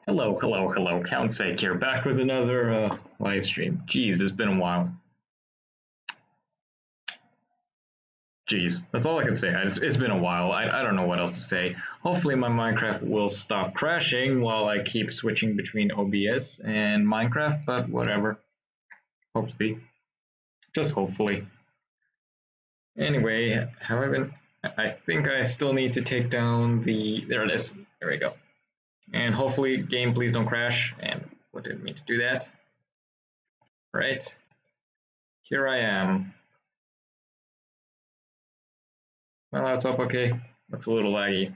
Hello, hello, hello. CountSake here, back with another live stream. Jeez, it's been a while. Jeez, that's all I can say. It's been a while. I don't know what else to say. Hopefully my Minecraft will stop crashing while I keep switching between OBS and Minecraft, but whatever. Hopefully. Just hopefully. Anyway, however, I think I still need to take down the... There it is. There we go. And hopefully, game, please don't crash. And what didn't mean to do that. Right. Here I am. My laptop, okay. Looks a little laggy.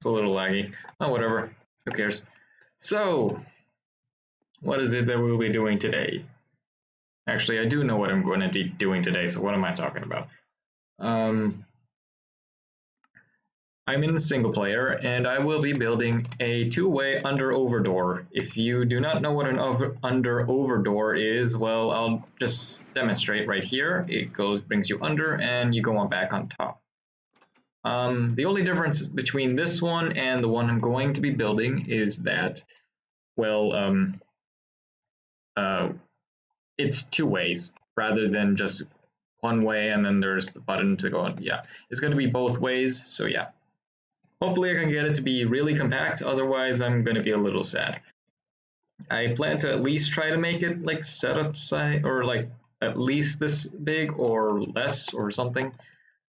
Oh, whatever. Who cares? So, what is it that we'll be doing today? Actually, I do know what I'm going to be doing today, so what am I talking about? I'm in the single player, and I will be building a two-way under-over door. If you do not know what an under-over door is, well, I'll just demonstrate right here. It brings you under, and you go on back on top. The only difference between this one and the one I'm going to be building is that, well, it's two ways rather than just one way, and then there's the button to go on. Yeah, it's going to be both ways, so yeah. Hopefully I can get it to be really compact, otherwise I'm going to be a little sad. I plan to at least try to make it like setup size, or like at least this big or less or something.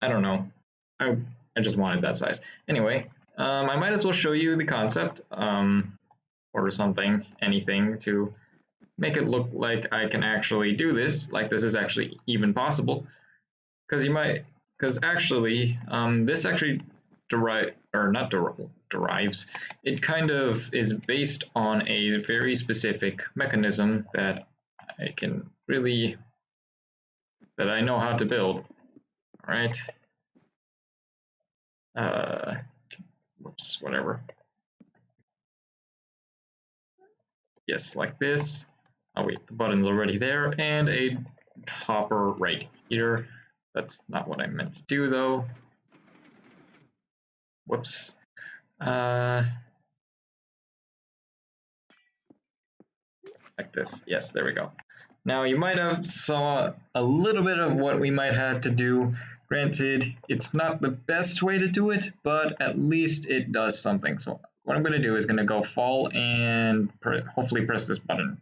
I don't know. I just wanted that size. Anyway, I might as well show you the concept or something, anything to make it look like I can actually do this, like this is actually even possible. Because actually, this actually derives, it kind of is based on a very specific mechanism that I know how to build. All right. Whoops, whatever. Yes, like this. Oh wait, the button's already there, and a hopper right here. That's not what I meant to do though. Whoops. Like this. Yes, there we go. Now you might have saw a little bit of what we might have to do. Granted, it's not the best way to do it, but at least it does something. So what I'm going to do is going to go fall and hopefully press this button.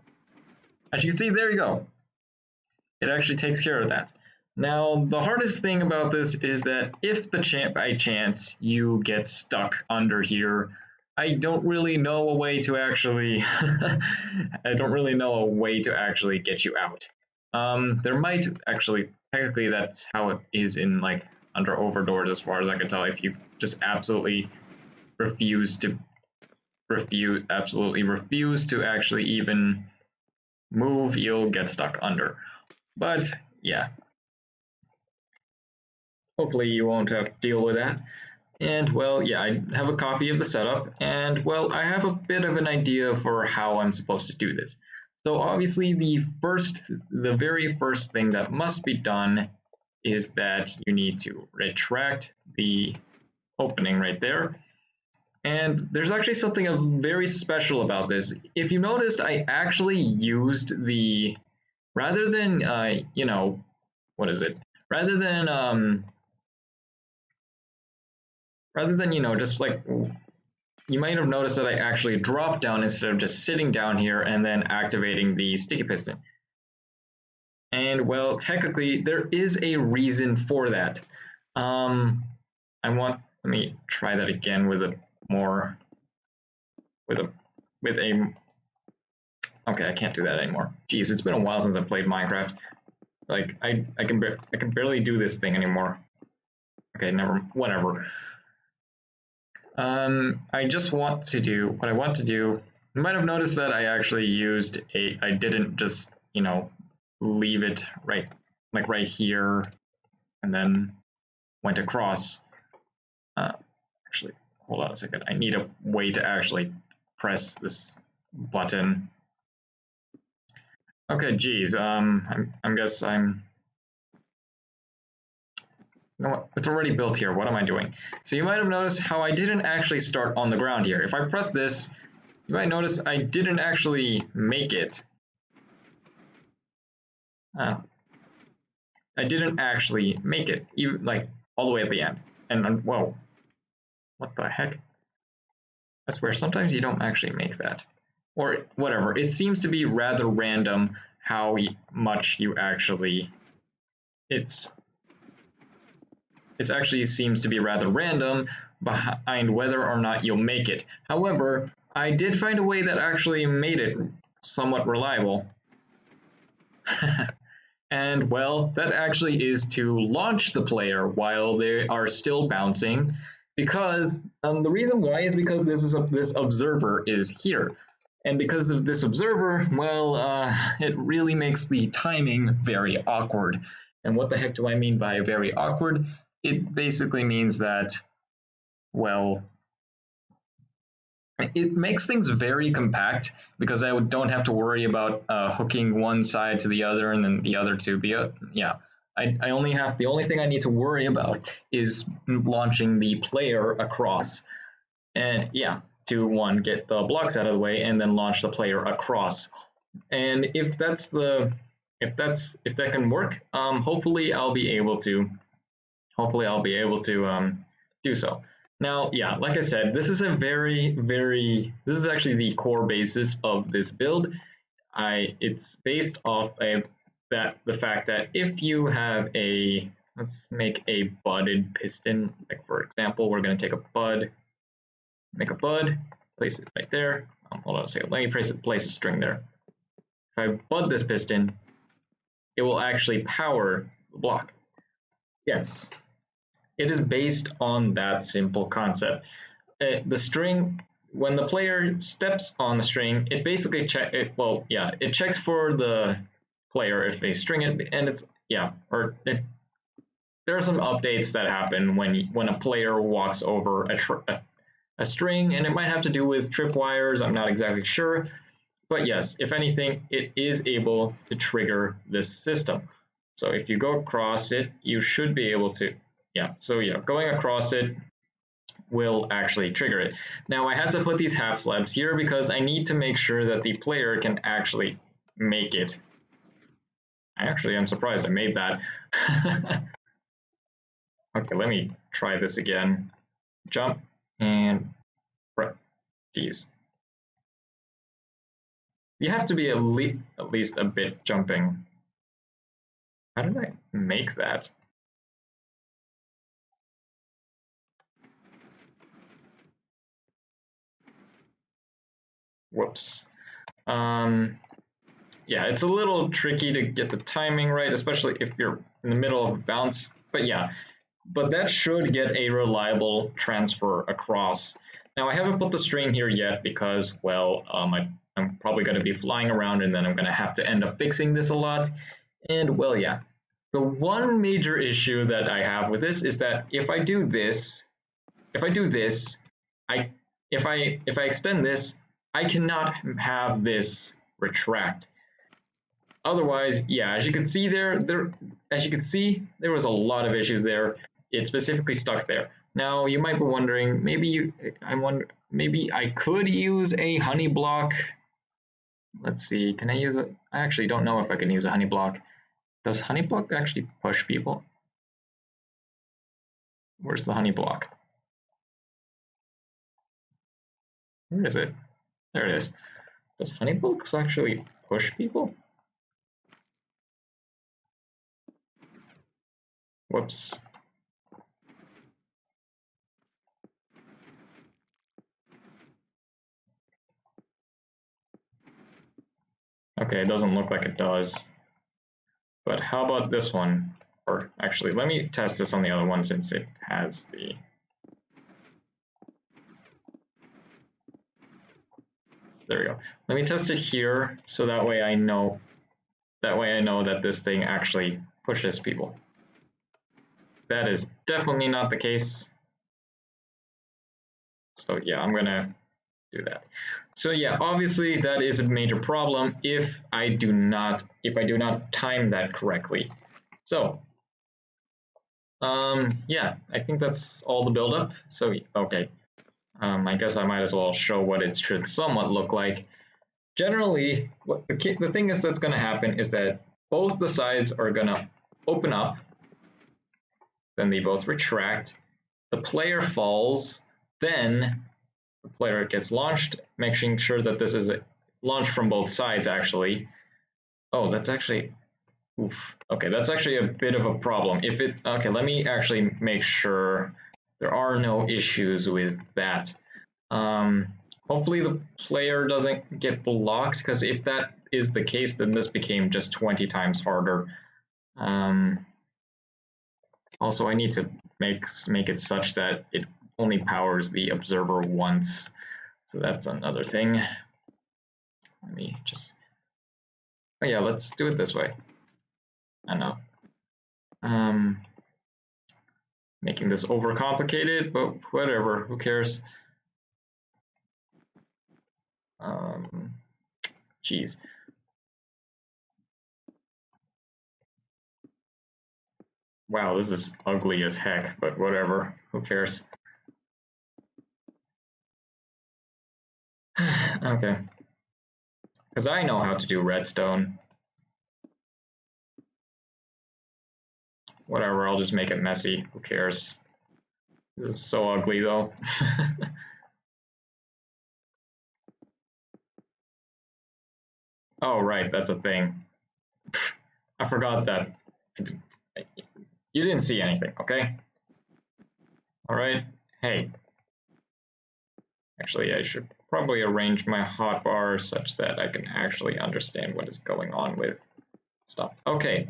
As you can see, there you go. It actually takes care of that. Now, the hardest thing about this is that if by chance you get stuck under here, I don't really know a way to actually get you out. There might actually, technically that's how it is in like under over doors as far as I can tell. If you just absolutely refuse to actually even move, you'll get stuck under. But yeah, hopefully you won't have to deal with that. And well, yeah, I have a copy of the setup, and well, I have a bit of an idea for how I'm supposed to do this. So obviously the very first thing that must be done is that you need to retract the opening right there. And there's actually something very special about this. If you noticed, I actually used rather than just like, you might have noticed that I actually dropped down instead of just sitting down here and then activating the sticky piston. And well, technically there is a reason for that. Let me try that again with a okay, I can't do that anymore. Jeez, it's been a while since I played Minecraft. Like I can barely do this thing anymore. Okay, whatever. I want to do. You might have noticed that I actually I didn't just, leave it right here and then went across. Actually, hold on a second. I need a way to actually press this button. Okay, geez. I guess I'm You know what? It's already built here. What am I doing? So you might have noticed how I didn't actually start on the ground here. If I press this, you might notice I didn't actually make it. I didn't actually make it, even like all the way at the end. And whoa, what the heck? I swear, sometimes you don't actually make that. Or whatever. It seems to be rather random how much you actually... It actually seems to be rather random behind whether or not you'll make it. However, I did find a way that actually made it somewhat reliable. And well, that actually is to launch the player while they are still bouncing, because the reason why is because this observer is here. And because of this observer, well, it really makes the timing very awkward. And what the heck do I mean by very awkward? It basically means that, well, it makes things very compact because I don't have to worry about hooking one side to the other and then the other to the other. Yeah, the only thing I need to worry about is launching the player across. And yeah, to get the blocks out of the way and then launch the player across. And if that can work, hopefully I'll be able to do so. Now, yeah, like I said, this is a this is actually the core basis of this build. It's based off the fact that if you have let's make a budded piston, like for example, we're going to take a bud, make a bud, place it right there. Hold on a second, let me place a string there. If I bud this piston, it will actually power the block. Yes. It is based on that simple concept. The string, when the player steps on the string, it basically it checks for the player if they string it, and there are some updates that happen when a player walks over a string, and it might have to do with tripwires. I'm not exactly sure, but yes, if anything, it is able to trigger this system. So if you go across it, you should be able to. Going across it will actually trigger it. Now I had to put these half slabs here because I need to make sure that the player can actually make it. I'm surprised I made that. Okay, let me try this again. Jump and geez. You have to be at least a bit jumping. How did I make that? Whoops. Yeah, it's a little tricky to get the timing right, especially if you're in the middle of a bounce. But that should get a reliable transfer across. Now I haven't put the string here yet because, well, I'm probably going to be flying around and then I'm going to have to end up fixing this a lot. And well, yeah, the one major issue that I have with this is that if I extend this, I cannot have this retract. Otherwise, yeah, as you can see there was a lot of issues there. It specifically stuck there. Now you might be wondering, maybe I could use a honey block. Let's see, can I use it? I actually don't know if I can use a honey block. Does honey block actually push people? Where's the honey block? Where is it? There it is. Does honey blocks actually push people? Whoops. Okay, it doesn't look like it does. But how about this one? Or actually, let me test this on the other one since it has the... There we go. Let me test it here so that way I know that this thing actually pushes people. That is definitely not the case. So yeah, I'm gonna do that. So yeah, obviously that is a major problem if I do not time that correctly. So Yeah, I think that's all the buildup. So, okay. I guess I might as well show what it should somewhat look like. Generally, what the thing is that's going to happen is that both the sides are going to open up, then they both retract, the player falls, then the player gets launched, making sure that this is launched from both sides actually. Oh, that's actually, oof. Okay, that's actually a bit of a problem. If it, okay, let me actually make sure there are no issues with that. Hopefully the player doesn't get blocked, because if that is the case, then this became just 20 times harder. Also, I need to make it such that it only powers the observer once. So that's another thing. Let me just, oh yeah, let's do it this way. I know. Making this overcomplicated, but whatever, who cares? Geez. Wow, this is ugly as heck, but whatever, who cares? Okay. Because I know how to do redstone. Whatever, I'll just make it messy, who cares? This is so ugly though. Oh, right, that's a thing. I forgot that. You didn't see anything, okay? All right, hey. Actually, I should probably arrange my hotbar such that I can actually understand what is going on with stuff. Okay,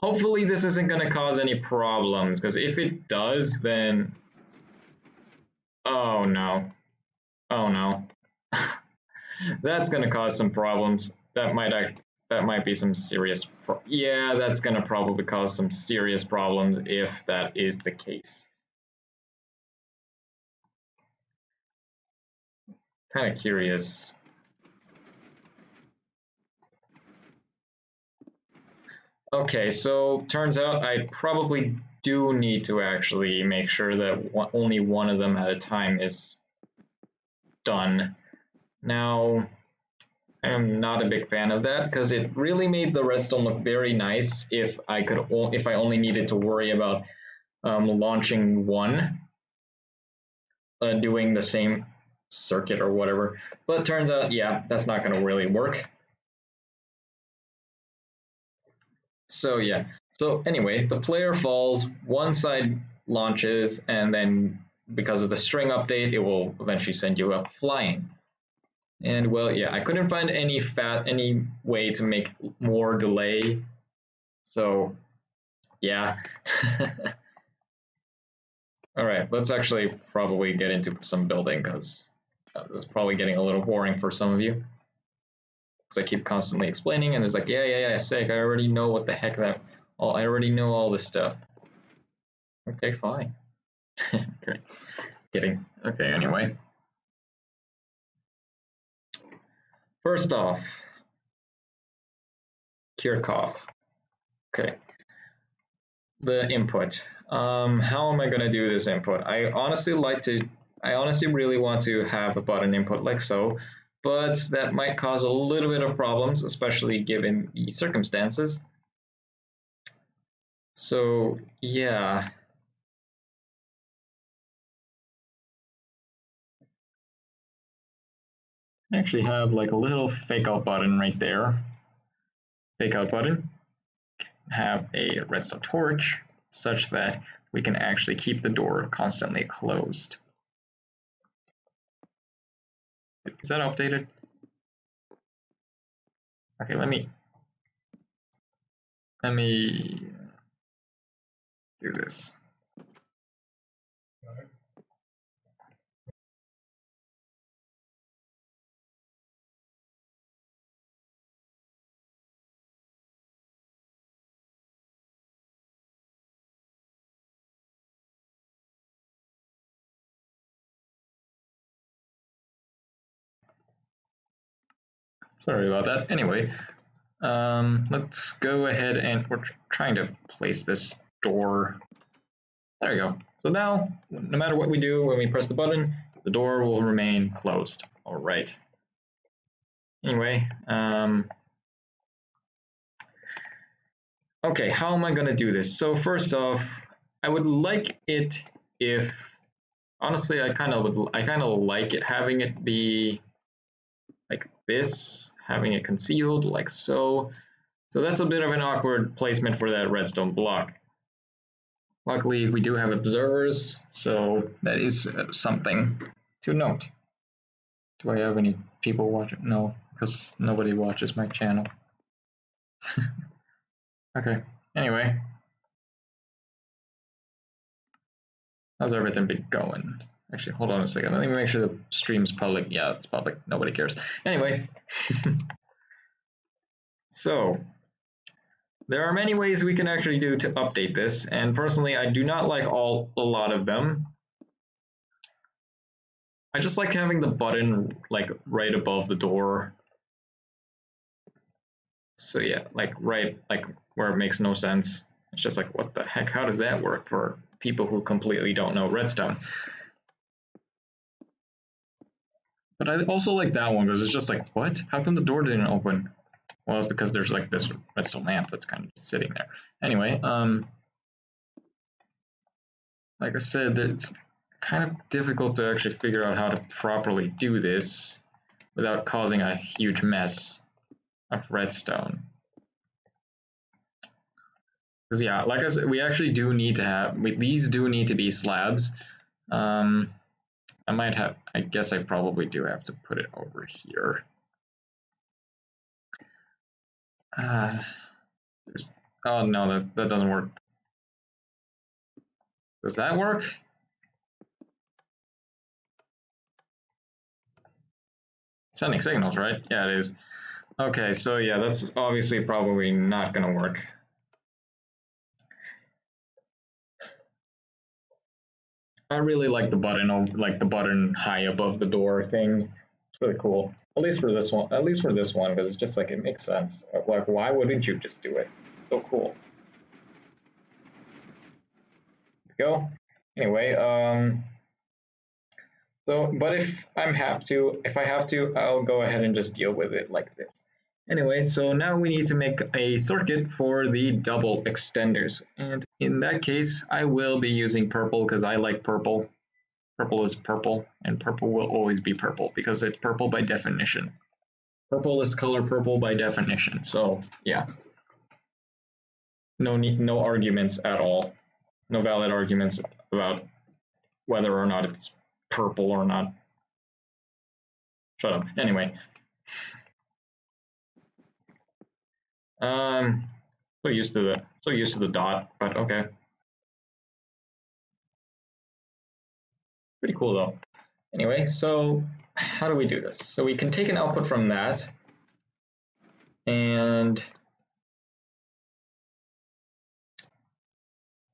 hopefully this isn't going to cause any problems, because if it does, then... Oh no. Oh no. That's going to cause some problems. That might be some serious... Yeah, that's going to probably cause some serious problems if that is the case. Kind of curious. Okay, so turns out I probably do need to actually make sure that only one of them at a time is done. Now, I am not a big fan of that because it really made the redstone look very nice if I only needed to worry about launching one, doing the same circuit or whatever. But it turns out, yeah, that's not going to really work. So yeah. So anyway, the player falls, one side launches, and then because of the string update, it will eventually send you up flying. And well, yeah, I couldn't find any way to make more delay. So yeah. All right, let's actually probably get into some building because this is probably getting a little boring for some of you. Because I keep constantly explaining, and it's like, yeah, sick. I already know what the heck I already know all this stuff. Okay, fine. Great. Kidding. Okay, anyway. First off, Kirchhoff. Okay. The input. How am I gonna do this input? I honestly really want to have a button input like so, but that might cause a little bit of problems, especially given the circumstances. So yeah. I actually have like a little fake out button right there. Fake out button. Have a redstone torch such that we can actually keep the door constantly closed. Is that updated? Okay, let me do this. Sorry about that. Anyway, let's go ahead and we're trying to place this door There you go. So now, no matter what we do, when we press the button, the door will remain closed. All right. Anyway, okay, how am I gonna do this? So first off, I would like it if, honestly, I kind of like it having it be like this, having it concealed like so. So that's a bit of an awkward placement for that redstone block. Luckily, we do have observers, so that is something to note. Do I have any people watching? No, because nobody watches my channel. Okay, anyway. How's everything been going? Actually, hold on a second. Let me make sure the stream's public. Yeah, it's public. Nobody cares. Anyway. So, there are many ways we can actually do to update this, and personally, I do not like a lot of them. I just like having the button like right above the door. So yeah, like right like where it makes no sense. It's just like, what the heck? How does that work for people who completely don't know Redstone? But I also like that one because it's just like, what? How come the door didn't open? Well, it's because there's like this redstone lamp that's kind of sitting there. Anyway, like I said, it's kind of difficult to actually figure out how to properly do this without causing a huge mess of redstone. Because yeah, like I said, we actually do need to have, these do need to be slabs. I might have, I guess I probably do have to put it over here. Oh no, that doesn't work. Does that work? Sending signals, right? Yeah, it is. Okay, so yeah, that's obviously probably not gonna work. I really like the button high above the door thing. It's really cool. At least for this one, because it's just like it makes sense. Like, why wouldn't you just do it? So cool. Go. Anyway, so, but if I have to, I'll go ahead and just deal with it like this. Anyway, so now we need to make a circuit for the double extenders. And in that case, I will be using purple because I like purple. Purple is purple, and purple will always be purple because it's purple by definition. Purple is color purple by definition. So yeah, no arguments at all. No valid arguments about whether or not it's purple or not. Shut up. Anyway. So used to the dot, but okay. Pretty cool though. Anyway, so how do we do this? So we can take an output from that, and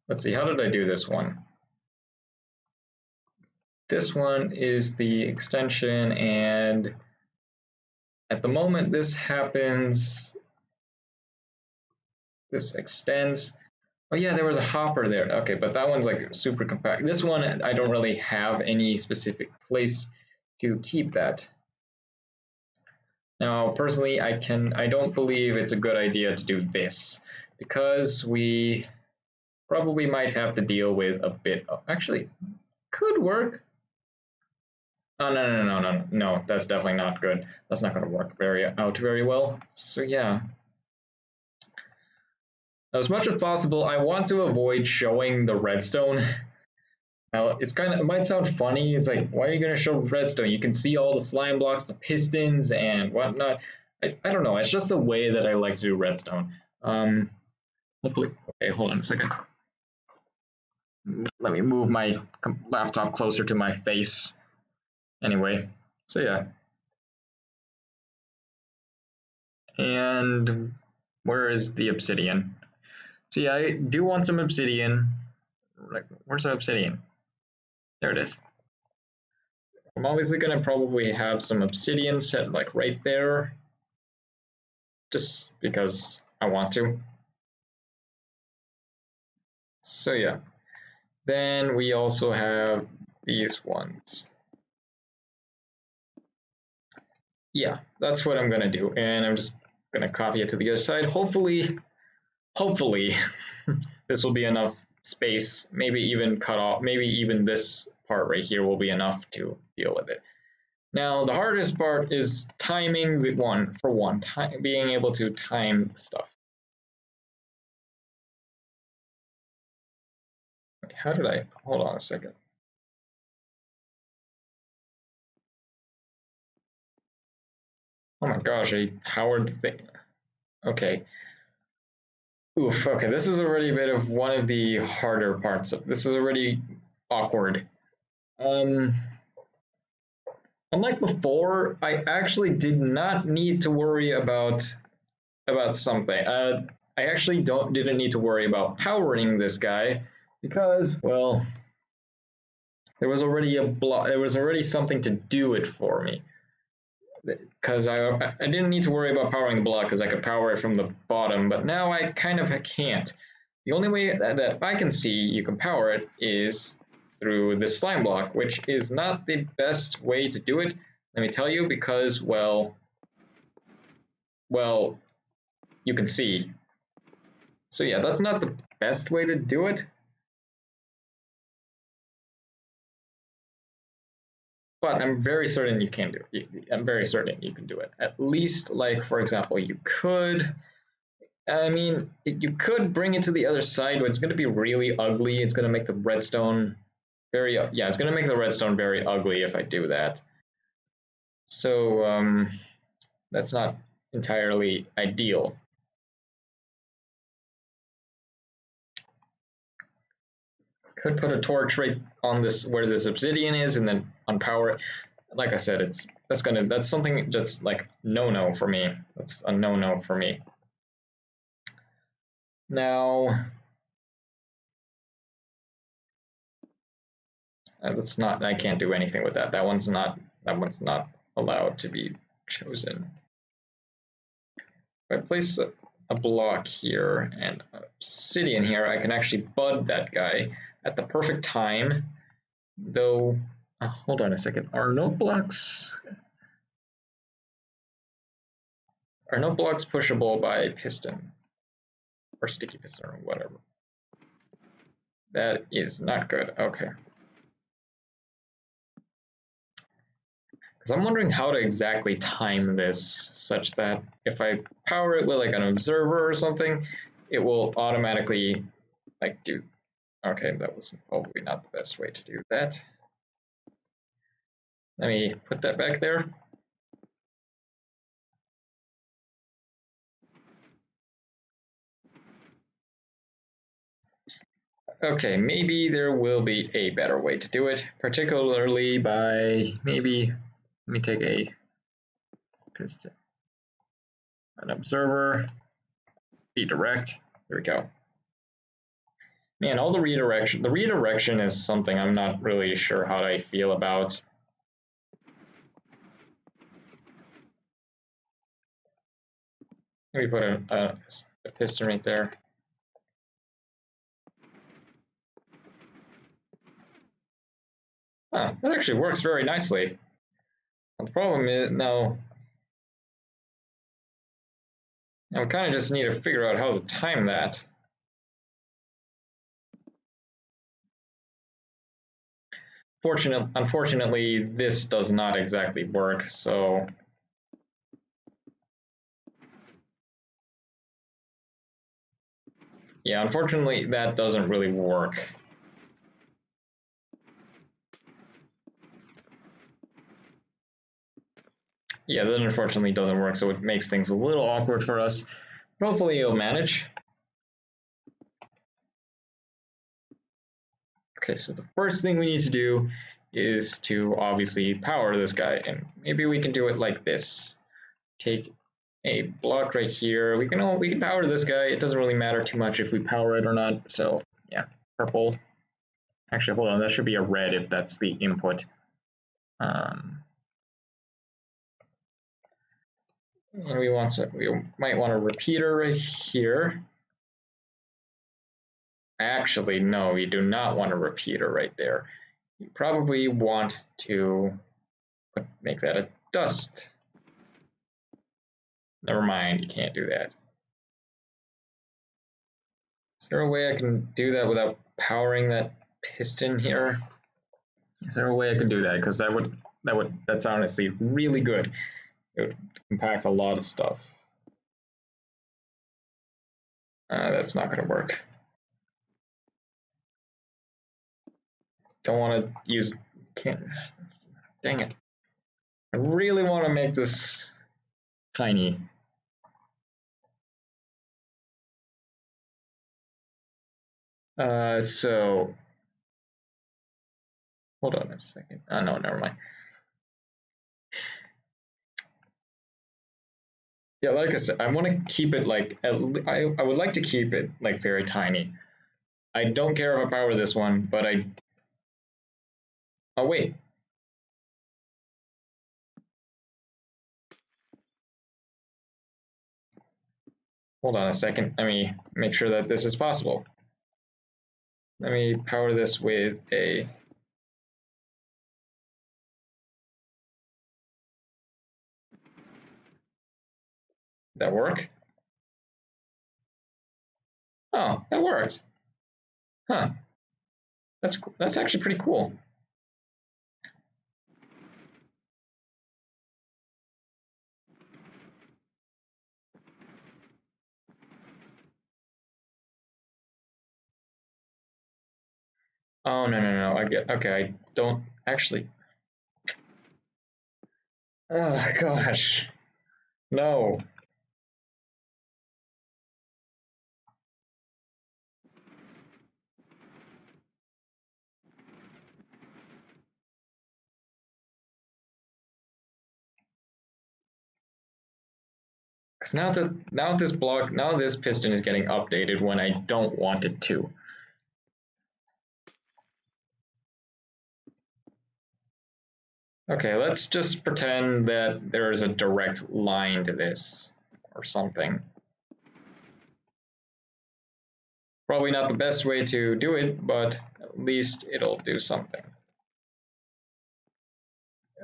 let's see, how did I do this one? This one is the extension, and at the moment this happens, this extends. Oh yeah, there was a hopper there. Okay, but that one's like super compact. This one, I don't really have any specific place to keep that. Now, personally, I don't believe it's a good idea to do this because we probably might have to deal with a bit of, actually, could work. Oh, no, that's definitely not good. That's not going to work very well. So yeah. As much as possible, I want to avoid showing the redstone. Now, it might sound funny. It's like, why are you going to show redstone? You can see all the slime blocks, the pistons, and whatnot. I don't know. It's just a way that I like to do redstone. Hopefully, okay, hold on a second. Let me move my laptop closer to my face. Anyway, so yeah. And where is the obsidian? So yeah, I do want some obsidian. Like, where's the obsidian? There it is. I'm obviously gonna probably have some obsidian set like right there, just because I want to. So yeah, Then we also have these ones. Yeah, that's what I'm gonna do, and I'm just gonna copy it to the other side. Hopefully this will be enough space, maybe even cut off, maybe even this part right here will be enough to deal with it. Now the hardest part is timing the being able to time stuff. Wait, how did I, hold on a second. Oh my gosh, I powered the thing. Okay. Oof, okay, this is already a bit of one of the harder parts. This is already awkward. Unlike before, I actually did not need to worry about something. I actually didn't need to worry about powering this guy because, well, there was already there was already something to do it for me. Because I didn't need to worry about powering the block because I could power it from the bottom, but now I kind of can't. The only way that I can see you can power it is through the slime block, which is not the best way to do it. Let me tell you, because, well, you can see. So yeah, that's not the best way to do it. But I'm very certain you can do it. I'm very certain you can do it. At least, like, for example, you could, I mean, you could bring it to the other side, but it's going to be really ugly. It's going to make the redstone very, yeah, it's going to make the redstone very ugly if I do that. So that's not entirely ideal. Could put a torch right on this where this obsidian is, and then unpower it. Like I said, that's something just like no for me. That's a no for me. Now, that's not. I can't do anything with that. That one's not allowed to be chosen. If I place a block here and obsidian here, I can actually bud that guy at the perfect time. Though, hold on a second. Are no blocks pushable by piston or sticky piston or whatever? That is not good. Okay. Because I'm wondering how to exactly time this such that if I power it with like an observer or something, it will automatically like do. Okay, that was probably not the best way to do that. Let me put that back there. Okay, maybe there will be a better way to do it, particularly by maybe, let me take a piston, an observer, redirect, there we go. Man, all the redirection is something I'm not really sure how I feel about. Maybe put a piston right there. Huh, that actually works very nicely. The problem is, now we kind of just need to figure out how to time that. Unfortunately, this does not exactly work, so yeah, unfortunately, that doesn't really work. Yeah, that unfortunately doesn't work, so it makes things a little awkward for us. But hopefully it'll manage. Okay, so the first thing we need to do is to obviously power this guy, and maybe we can do it like this. Take a block right here. We can power this guy. It doesn't really matter too much if we power it or not. So yeah, purple. Actually, hold on. That should be a red if that's the input. And we might want a repeater right here. Actually, no, you do not want a repeater right there. You probably want to make that a dust. Never mind, you can't do that. Is there a way I can do that without powering that piston here? Is there a way I can do that? Because that's honestly really good. It would compact a lot of stuff. That's not going to work. Don't want to use. Can't. Dang it! I really want to make this tiny. So hold on a second. Oh no, never mind. Yeah, like I said, I want to keep it like I would like to keep it like very tiny. I don't care if I power this one, but I. Oh wait. Hold on a second. Let me make sure that this is possible. Let me power this with a. That work? Oh, that worked. Huh. That's actually pretty cool. Oh no. I get okay, I don't actually. Oh gosh. No. Because now this piston is getting updated when I don't want it to. Okay, let's just pretend that there is a direct line to this or something. Probably not the best way to do it, but at least it'll do something.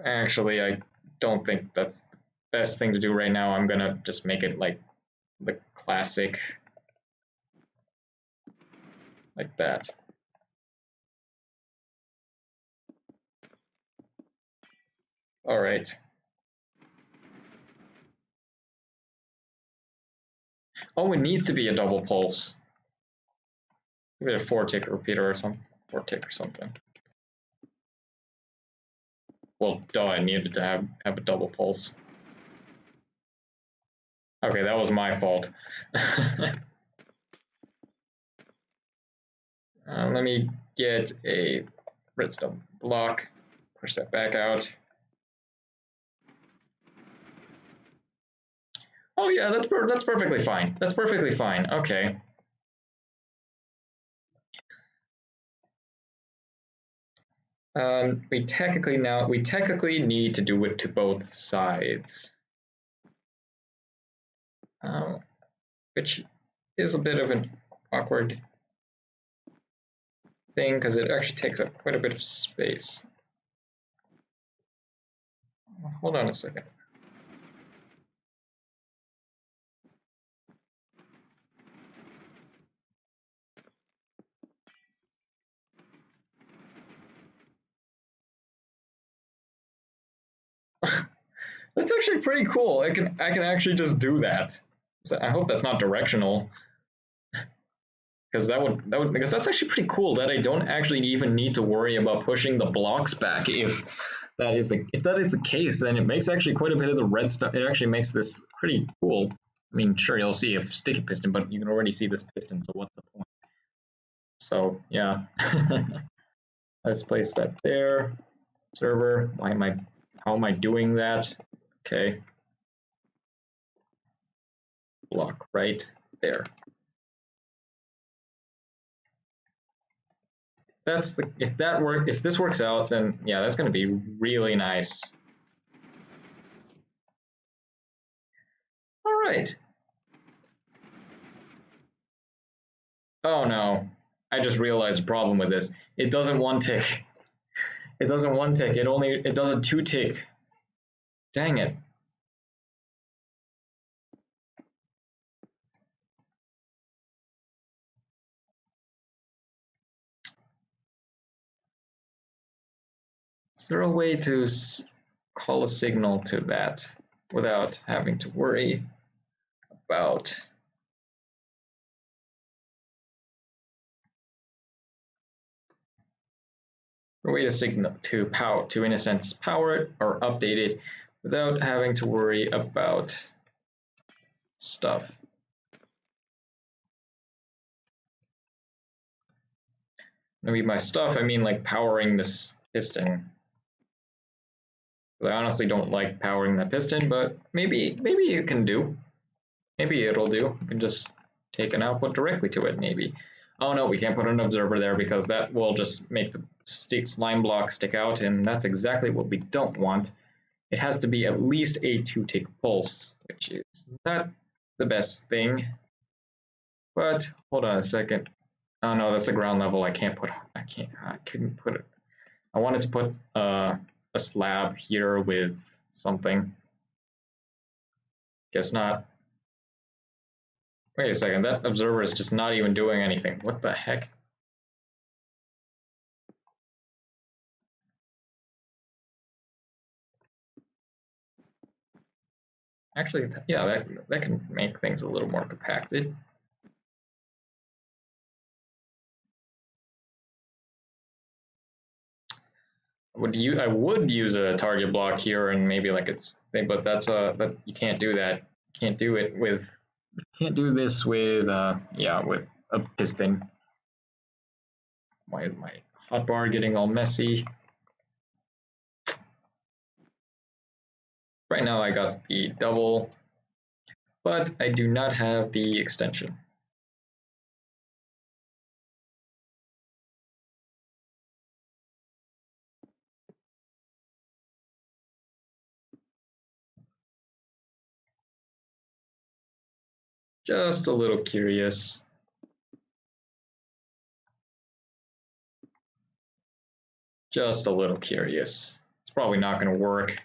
Actually, I don't think that's the best thing to do right now. I'm gonna just make it like the classic, like that. All right. Oh, it needs to be a double pulse. Maybe a 4-tick repeater or something. 4-tick or something. Well, duh, I needed to have a double pulse. Okay, that was my fault. Let me get a redstone block, push that back out. Oh yeah, that's perfectly fine. That's perfectly fine. Okay. We technically need to do it to both sides, which is a bit of an awkward thing because it actually takes up quite a bit of space. Hold on a second. That's actually pretty cool. I can actually just do that. So I hope that's not directional. Because because that's actually pretty cool that I don't actually even need to worry about pushing the blocks back. If that is the case, then it makes actually quite a bit of the redstone. It actually makes this pretty cool. I mean, sure, you'll see a sticky piston, but you can already see this piston, so what's the point? So yeah, let's place that there. Server. How am I doing that? Okay. Block right there. If this works out, then yeah, that's going to be really nice. All right. Oh no, I just realized a problem with this. It doesn't one tick. It doesn't one tick. It does a two tick. Dang it. Is there a way to call a signal to that without having to worry about a way to signal to power to in a sense power it or update it without having to worry about stuff? Maybe by stuff I mean like powering this piston. I honestly don't like powering that piston, but maybe it can do. Maybe it'll do. We can just take an output directly to it, maybe. Oh no, we can't put an observer there because that will just make the slime block stick out, and that's exactly what we don't want. It has to be at least a 2-tick pulse, which is not the best thing. But hold on a second. Oh no, that's a ground level. I couldn't put it. I wanted to put a slab here with something. Guess not. Wait a second, that observer is just not even doing anything. What the heck? Actually, yeah, that can make things a little more compacted. I would use a target block here and maybe like it's thing, but but you can't do that. Can't do it with. Can't do this with with a piston. Why is my hotbar getting all messy? Right now I got the double, but I do not have the extension. Just a little curious. Just a little curious. It's probably not going to work.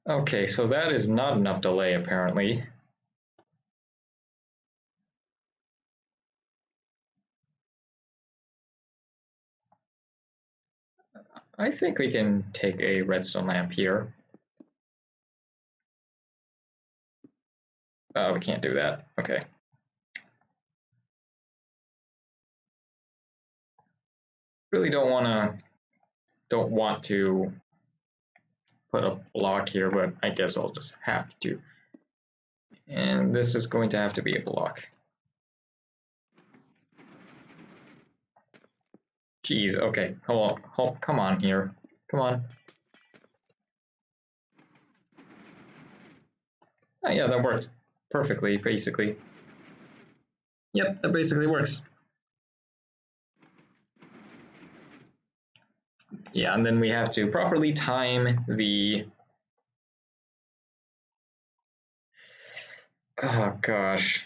Okay, so that is not enough delay apparently. I think we can take a redstone lamp here. Oh, we can't do that. Okay. Really don't want to put a block here, but I guess I'll just have to. And this is going to have to be a block. Jeez, okay, hold on, come on here, come on. Oh yeah, that worked perfectly, basically. Yep, that basically works. Yeah, and then we have to properly time the... Oh gosh.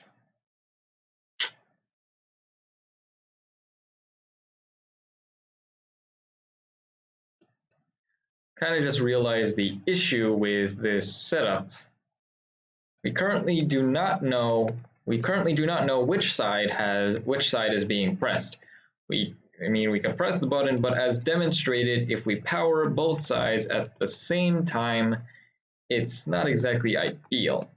Kind of just realized the issue with this setup. We currently do not know which side is being pressed. We can press the button, but as demonstrated, if we power both sides at the same time, it's not exactly ideal.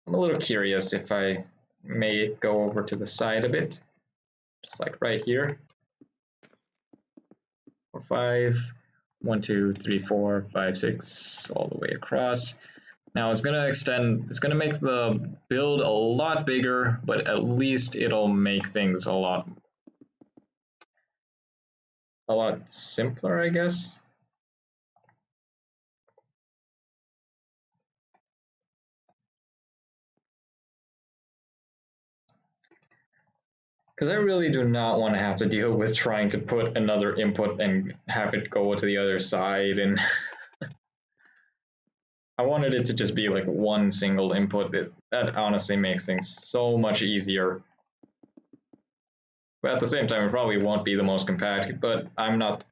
I'm a little curious if I may go over to the side a bit, just like right here. 4, 5, 1, 2, 3, 4, 5, 6, all the way across. Now it's gonna extend, it's gonna make the build a lot bigger, but at least it'll make things a lot simpler, I guess. Because I really do not want to have to deal with trying to put another input and have it go to the other side, and I wanted it to just be like one single input. That honestly makes things so much easier. But at the same time, it probably won't be the most compact, but I'm not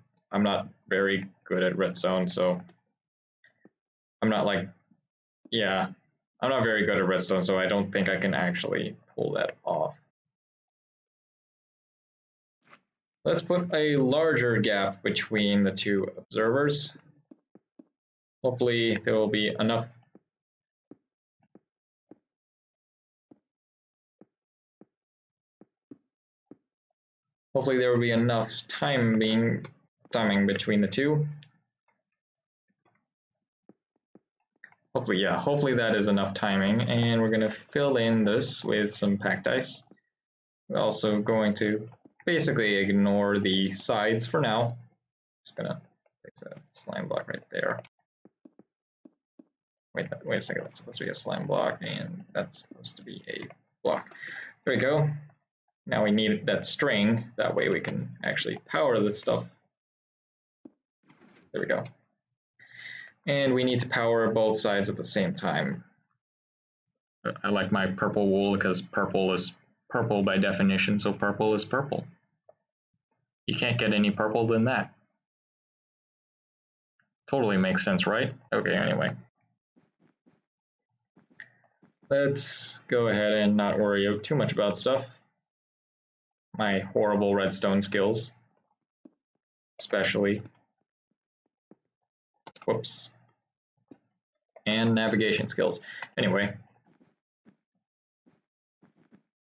very good at Redstone, so I'm not like, yeah, I'm not very good at Redstone, so I don't think I can actually pull that off. Let's put a larger gap between the two observers. Hopefully there will be enough. Hopefully there will be enough timing between the two. Hopefully, yeah, hopefully that is enough timing. And we're gonna fill in this with some packed ice. We're also going to basically ignore the sides for now. Just gonna place a slime block right there. Wait a second, that's supposed to be a slime block, and that's supposed to be a block. There we go. Now we need that string, that way we can actually power this stuff. There we go. And we need to power both sides at the same time. I like my purple wool because purple is purple by definition, so purple is purple. You can't get any purple than that. Totally makes sense, right? Okay, anyway. Let's go ahead and not worry too much about stuff. My horrible redstone skills, especially. Whoops. And navigation skills. Anyway.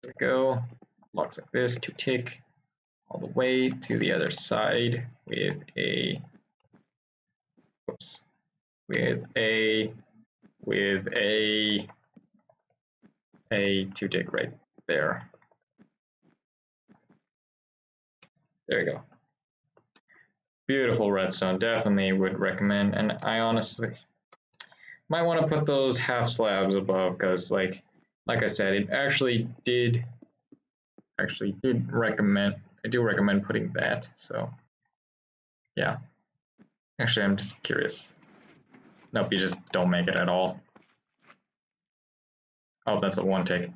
There we go. Blocks like this to tick all the way to the other side with a, whoops, with a to tick right there. There we go. Beautiful redstone, definitely would recommend, and I honestly might want to put those half slabs above because like I said, it actually did recommend, I do recommend putting that, so yeah. Actually, I'm just curious. Nope, you just don't make it at all. Oh, that's a one tick.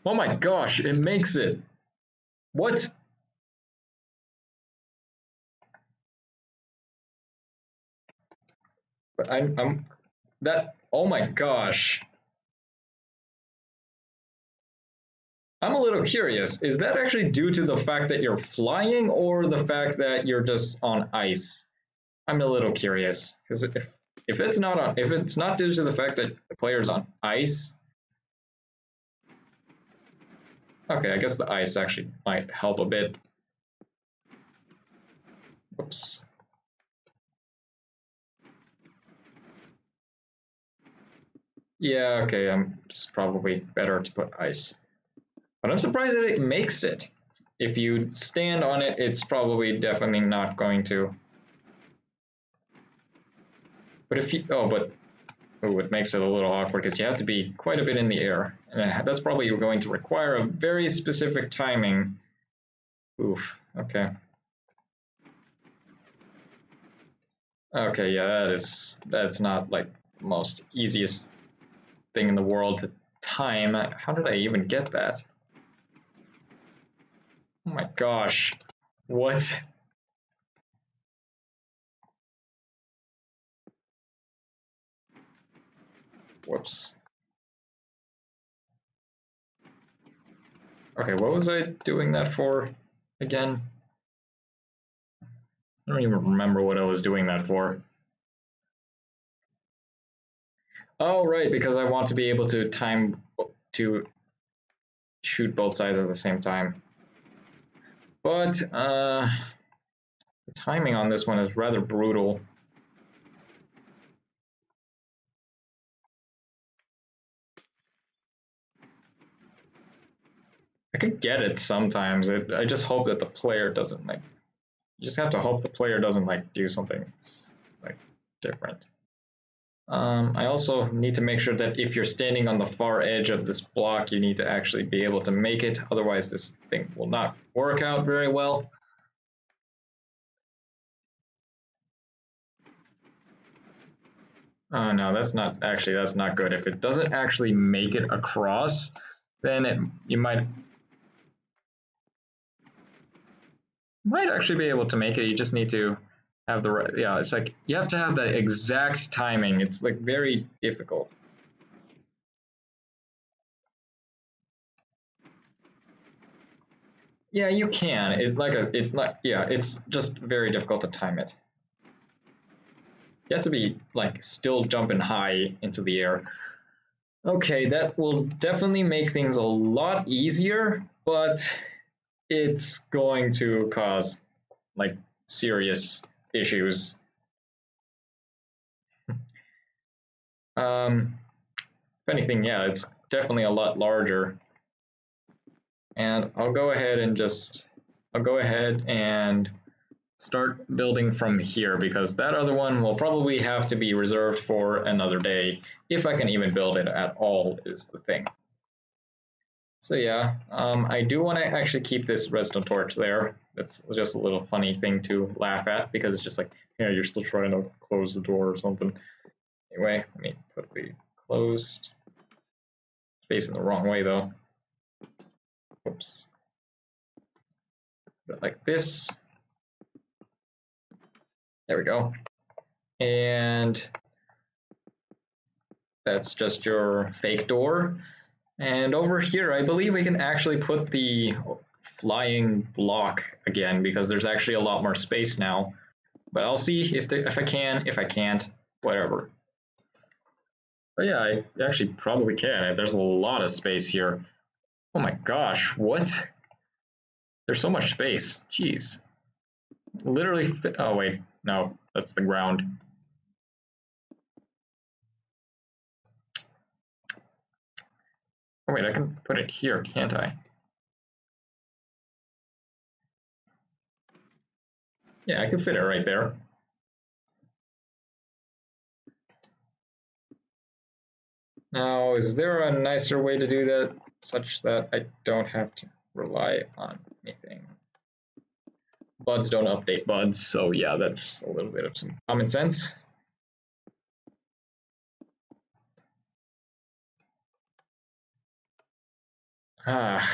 Oh my gosh, it makes it. What? But I'm that, oh my gosh. I'm a little curious. Is that actually due to the fact that you're flying or the fact that you're just on ice? I'm a little curious because if it's not due to the fact that the player's on ice, okay, I guess the ice actually might help a bit. Whoops. Yeah, okay, it's probably better to put ice. But I'm surprised that it makes it. If you stand on it, it's probably definitely not going to. But if you, it makes it a little awkward because you have to be quite a bit in the air. And that's probably going to require a very specific timing. Oof, okay. Okay, yeah, that's not like the most easiest thing in the world to time. How did I even get that? Oh my gosh, what? Whoops. Okay, what was I doing that for again? I don't even remember what I was doing that for. Oh, right, because I want to be able to time to shoot both sides at the same time. But The timing on this one is rather brutal. I could get it sometimes. I just hope that the player doesn't like. You just have to hope the player doesn't like do something like different. I also need to make sure that if you're standing on the far edge of this block, you need to actually be able to make it. Otherwise, this thing will not work out very well. Oh no, that's not good. If it doesn't actually make it across, then you might actually be able to make it. You just need to have the right, yeah, it's like you have to have the exact timing. It's like very difficult. Yeah, you can. It's just very difficult to time it. You have to be like still jumping high into the air. Okay, that will definitely make things a lot easier, but it's going to cause like serious issues. If anything, yeah, it's definitely a lot larger. And I'll go ahead and start building from here because that other one will probably have to be reserved for another day if I can even build it at all is the thing. So yeah, I do want to actually keep this redstone torch there. That's just a little funny thing to laugh at because it's just like, yeah, you're still trying to close the door or something. Anyway, let me put the closed. It's facing the wrong way though. Oops. Put it like this. There we go. And that's just your fake door. And over here, I believe we can actually put the flying block again because there's actually a lot more space now. But I'll see if I can, if I can't, whatever. But yeah, I actually probably can. There's a lot of space here. Oh my gosh, what? There's so much space. Jeez. Literally, oh wait, no, that's the ground. Oh wait, I can put it here, can't I? Yeah, I can fit it right there. Now, is there a nicer way to do that such that I don't have to rely on anything? Buds don't update buds, so yeah, that's a little bit of some common sense. Ah.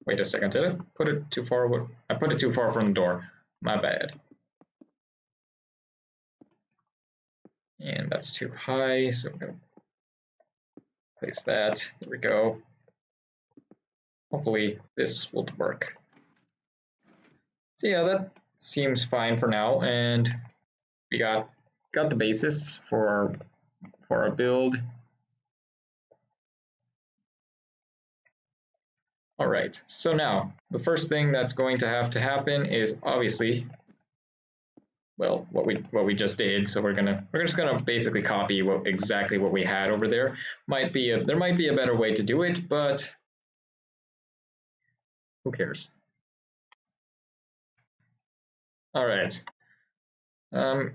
Wait a second, did I put it too far away? I put it too far from the door. My bad. And that's too high, so I'm gonna place that. There we go. Hopefully this will work. So yeah, that seems fine for now, and we got the basis for our build. All right, so now the first thing that's going to have to happen is obviously, well, what we just did. So we're just gonna basically copy exactly what we had over there. There might be a better way to do it, but who cares? All right.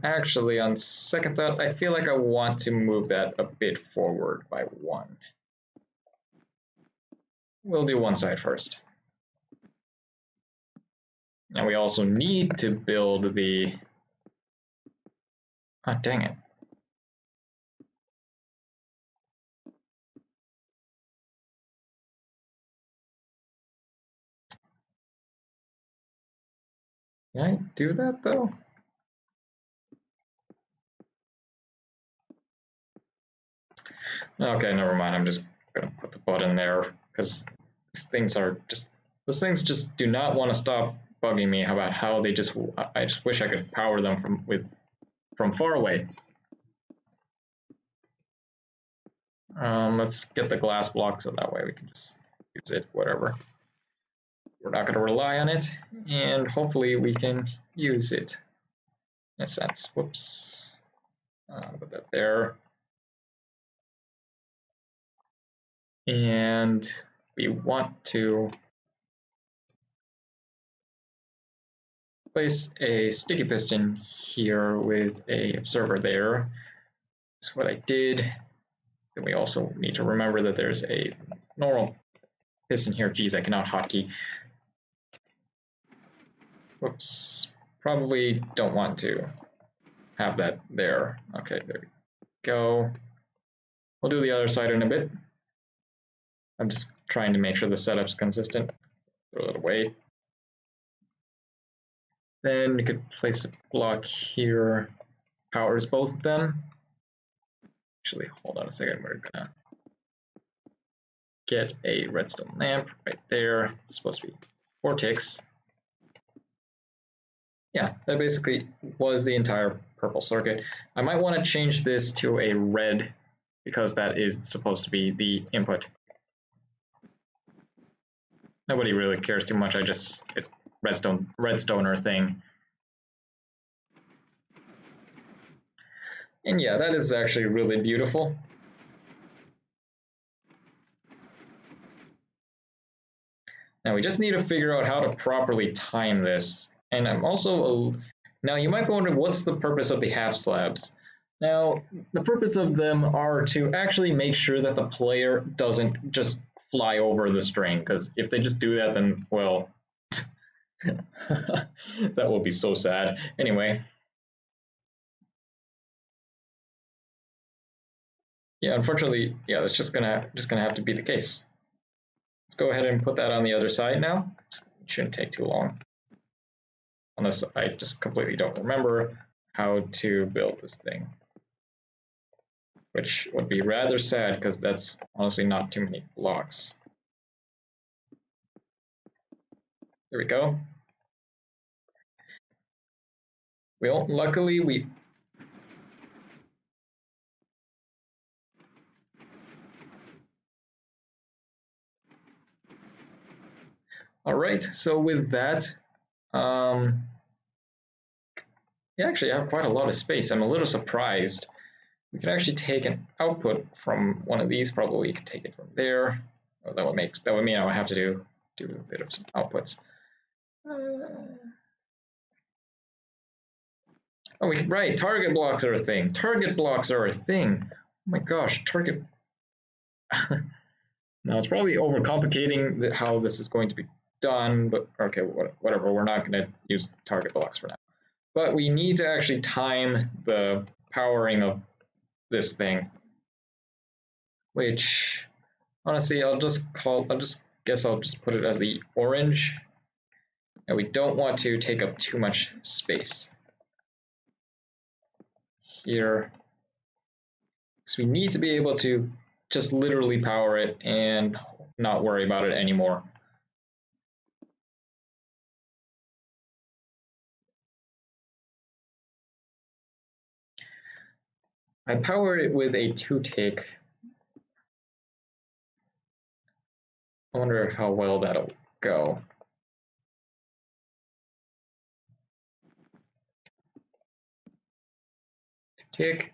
Actually, on second thought, I feel like I want to move that a bit forward by one. We'll do one side first. And we also need to build the... Ah, dang it. Can I do that though? Okay, never mind. I'm just gonna put the button there because those things just do not want to stop bugging me about how I just wish I could power them from far away. Let's get the glass block so that way we can just use it, whatever. we're not going to rely on it, and hopefully we can use it in a sense. Whoops. Put that there. And we want to place a sticky piston here with a observer there. That's what I did. Then we also need to remember that there's a normal piston here. Geez, I cannot hotkey. Whoops. Probably don't want to have that there. Okay, there we go. We'll do the other side in a bit. I'm just trying to make sure the setup's consistent. Throw it away. Then we could place a block here. Powers both of them. Actually, hold on a second. We're gonna get a redstone lamp right there. It's supposed to be 4 ticks. Yeah, that basically was the entire purple circuit. I might want to change this to a red because that is supposed to be the input. Nobody really cares too much. It's redstoner thing. And yeah, that is actually really beautiful. Now we just need to figure out how to properly time this. And I'm also, now you might wonder what's the purpose of the half slabs. Now, the purpose of them are to actually make sure that the player doesn't just fly over the string, because if they just do that, then, well, that will be so sad. Anyway. Yeah, unfortunately, yeah, that's just gonna have to be the case. Let's go ahead and put that on the other side now. It shouldn't take too long. Unless I just completely don't remember how to build this thing. Which would be rather sad because that's honestly not too many blocks. There we go. Well, luckily we... All right, so with that, we actually have quite a lot of space. I'm a little surprised. We can actually take an output from one of these. Probably we could take it from there. Oh, that would mean I would have to do a bit of some outputs. Oh, right. Target blocks are a thing. Target blocks are a thing. Oh my gosh, target. Now it's probably overcomplicating how this is going to be done, but okay, whatever. We're not going to use target blocks for now. But we need to actually time the powering of this thing, which honestly I'll just guess I'll just put it as the orange, and we don't want to take up too much space here, so we need to be able to just literally power it and not worry about it anymore. I powered it with a 2-tick. I wonder how well that'll go. Tick,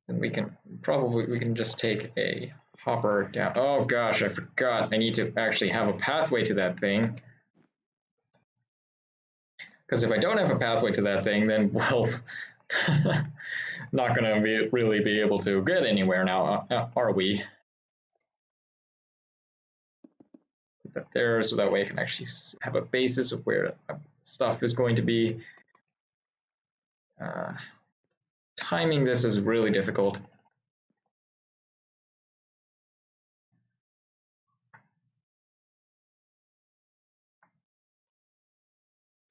and we can just take a hopper down. Oh gosh, I forgot. I need to actually have a pathway to that thing. Because if I don't have a pathway to that thing, then, well, not going to really be able to get anywhere now, are we? Put that there, so that way I can actually have a basis of where stuff is going to be. Timing this is really difficult.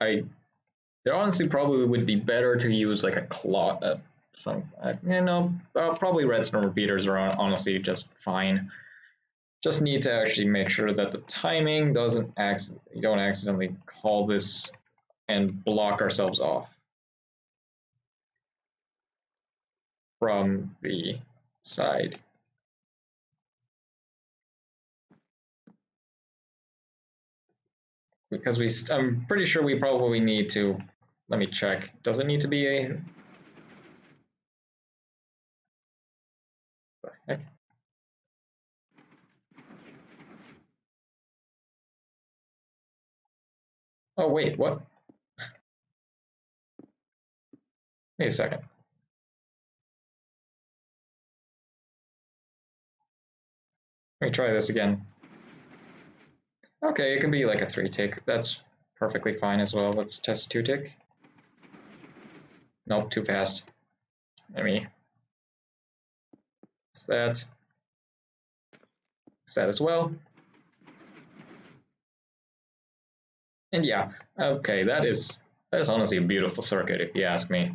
There honestly probably would be better to use like a cloth, probably redstone repeaters are honestly just fine. Just need to actually make sure that the timing don't accidentally call this and block ourselves off from the side. because I'm pretty sure we probably need to, let me check. Does it need to be a, what the heck? Oh wait, what? Wait a second. Let me try this again. Okay, it can be like a 3-tick. That's perfectly fine as well. Let's test 2-tick. Nope, too fast. Let me. Is that? Is that as well? And yeah, okay, that is honestly a beautiful circuit if you ask me.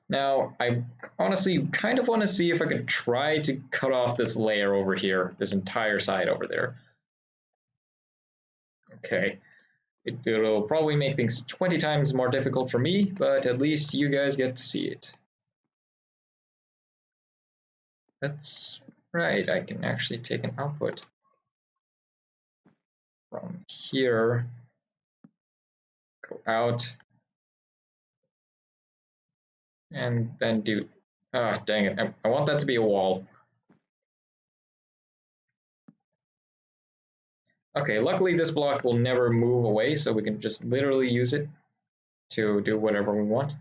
Now, I honestly kind of want to see if I could try to cut off this layer over here, this entire side over there. Okay, it'll probably make things 20 times more difficult for me, but at least you guys get to see it. That's right, I can actually take an output from here, go out, and then do, ah, dang it, I want that to be a wall. Okay, luckily this block will never move away, so we can just literally use it to do whatever we want.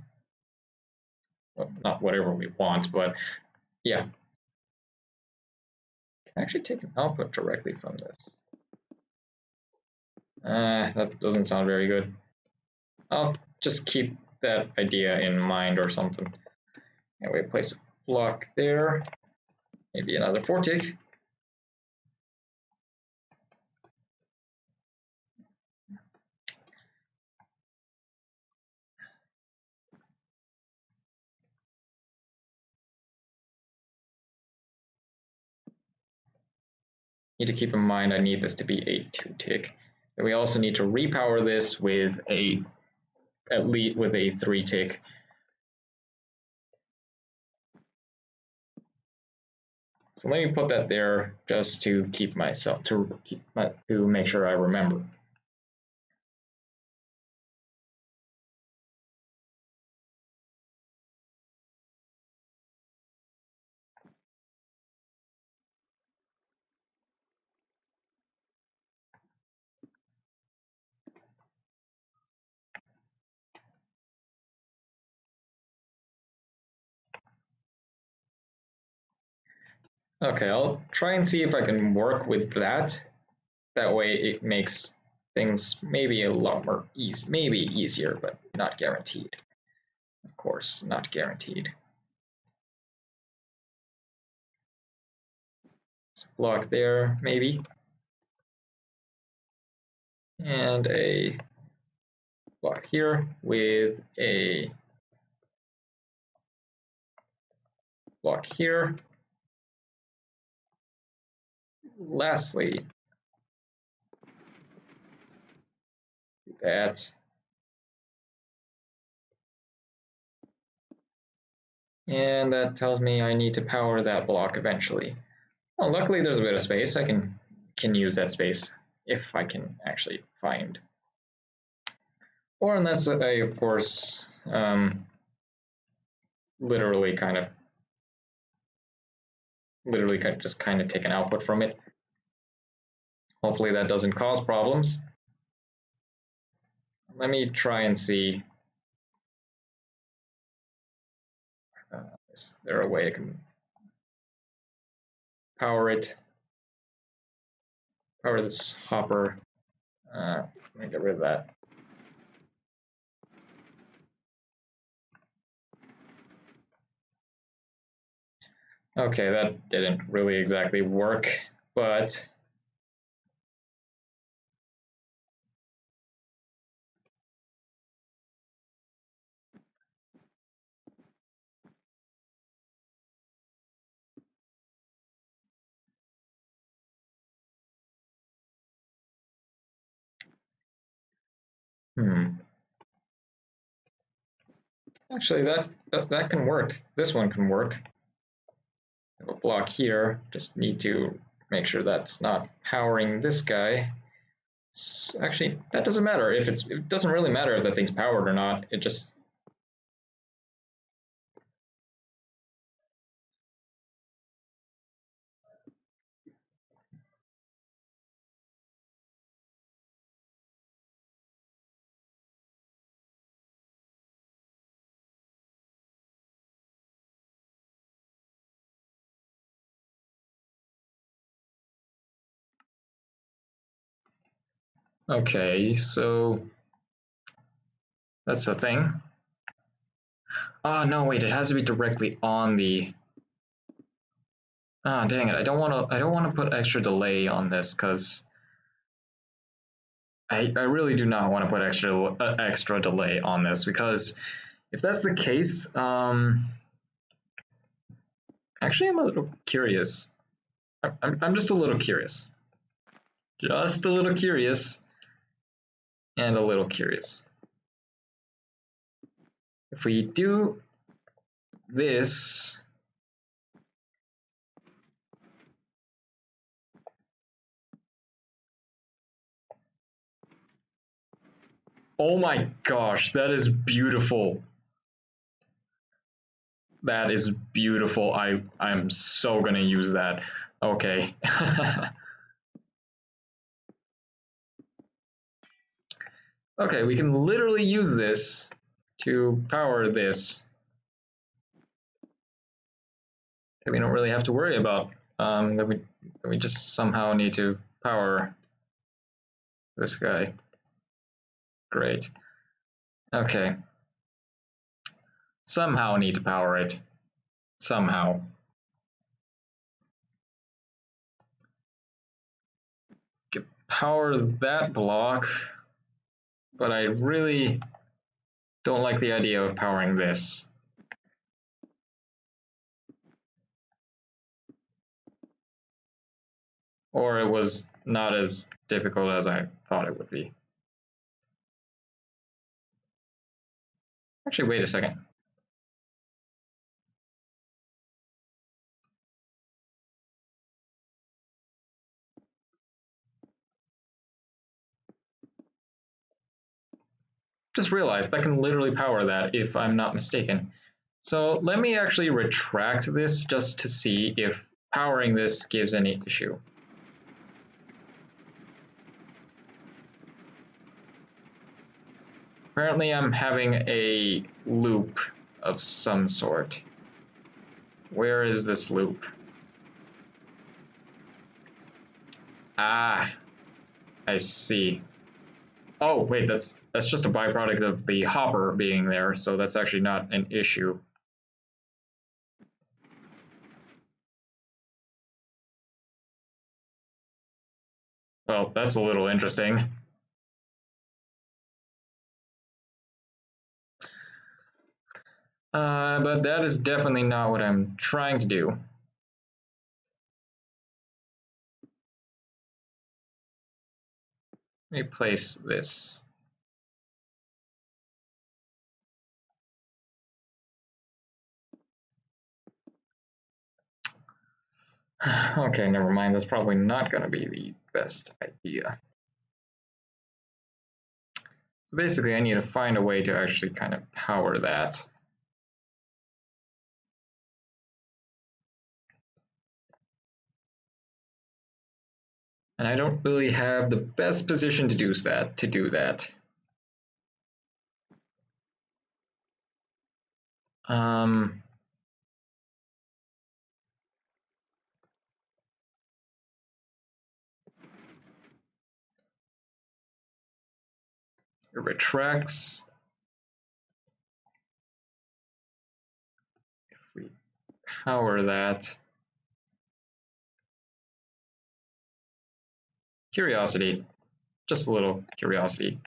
Well, not whatever we want, but yeah. I can actually take an output directly from this. That doesn't sound very good. I'll just keep that idea in mind or something. Anyway, place a block there, maybe another 4-tick. Need to keep in mind I need this to be a 2-tick. And we also need to repower this with at least with a 3-tick. So let me put that there just to keep myself to make sure I remember. Okay, I'll try and see if I can work with that. That way it makes things maybe a lot more maybe easier, but not guaranteed. Of course, not guaranteed. It's a block there, maybe. And a block here with a block here. Lastly, that. And that tells me I need to power that block eventually. Well, luckily there's a bit of space. I can use that space if I can actually find. Or unless I, of course, literally just kind of take an output from it. Hopefully that doesn't cause problems. Let me try and see. Is there a way I can power it? Power this hopper. Let me get rid of that. Okay, that didn't really exactly work, but actually that can work. This one can work. I have a block here, just need to make sure that's not powering this guy. Actually, that doesn't matter. It doesn't really matter if that thing's powered or not. It just okay. So that's a thing. Oh no, wait! It has to be directly on the. Ah, dang it! I don't want to. I don't want to put extra delay on this because I really do not want to put extra delay on this because if that's the case, actually I'm a little curious. I'm just a little curious. Just a little curious and a little curious. If we do this, oh my gosh, that is beautiful. That is beautiful. I'm so gonna use that. Okay. Okay, we can literally use this to power this. That we don't really have to worry about. That we just somehow need to power this guy. Great. Okay. Somehow need to power it. Somehow. Power that block, but I really don't like the idea of powering this. Or it was not as difficult as I thought it would be. Actually, wait a second. Just realized that can literally power that if I'm not mistaken. So let me actually retract this just to see if powering this gives any issue. Apparently I'm having a loop of some sort. Where is this loop? Ah, I see. Oh, wait, that's just a byproduct of the hopper being there, so that's actually not an issue. Well, that's a little interesting. But that is definitely not what I'm trying to do. Let me place this. Okay, never mind. That's probably not going to be the best idea. So basically, I need to find a way to actually kind of power that. And I don't really have the best position to do that. It retracts. If we power that. Curiosity. Just a little curiosity.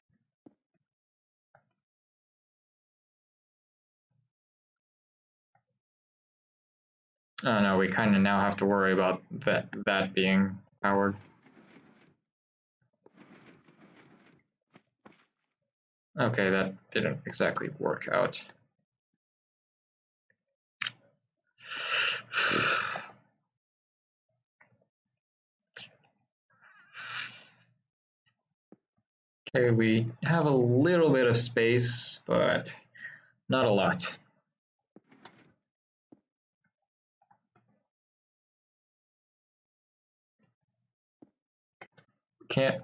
Oh no, we kind of now have to worry about that being powered. Okay, that didn't exactly work out. Okay, we have a little bit of space, but not a lot. Can't,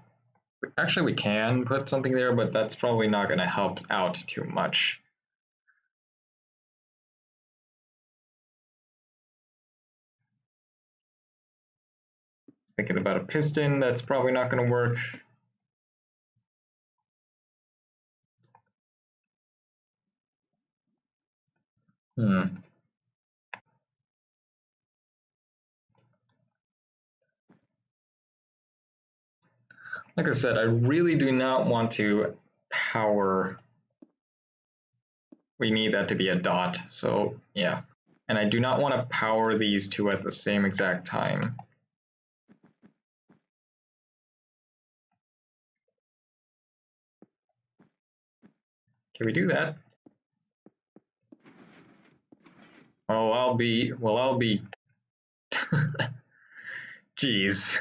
actually we can put something there, but that's probably not going to help out too much. Thinking about a piston, that's probably not going to work. Like I said, I really do not want to power. We need that to be a dot, so yeah. And I do not want to power these two at the same exact time. Can we do that? Oh, I'll be, jeez.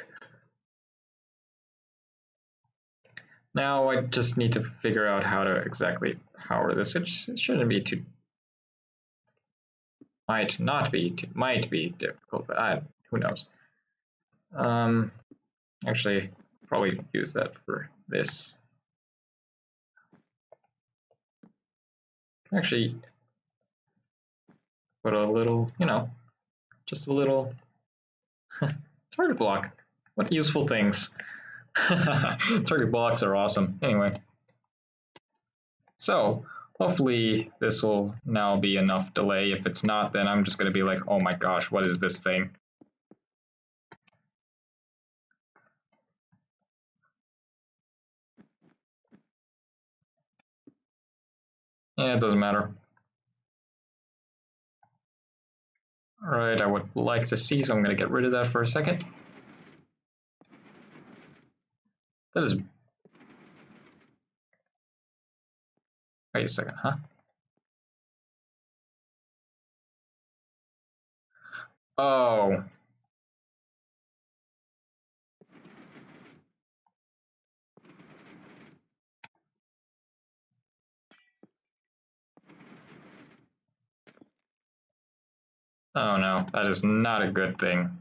Now I just need to figure out how to exactly power this, which shouldn't be too, might be difficult, but who knows. Actually, probably use that for this. Actually, put a little, just a little target block. What useful things. Target blocks are awesome. Anyway, so hopefully this will now be enough delay. If it's not, then I'm just going to be like, oh my gosh, what is this thing? Yeah, it doesn't matter. All right, I would like to see, so I'm going to get rid of that for a second. That is... Wait a second, huh? Oh. Oh no, that is not a good thing.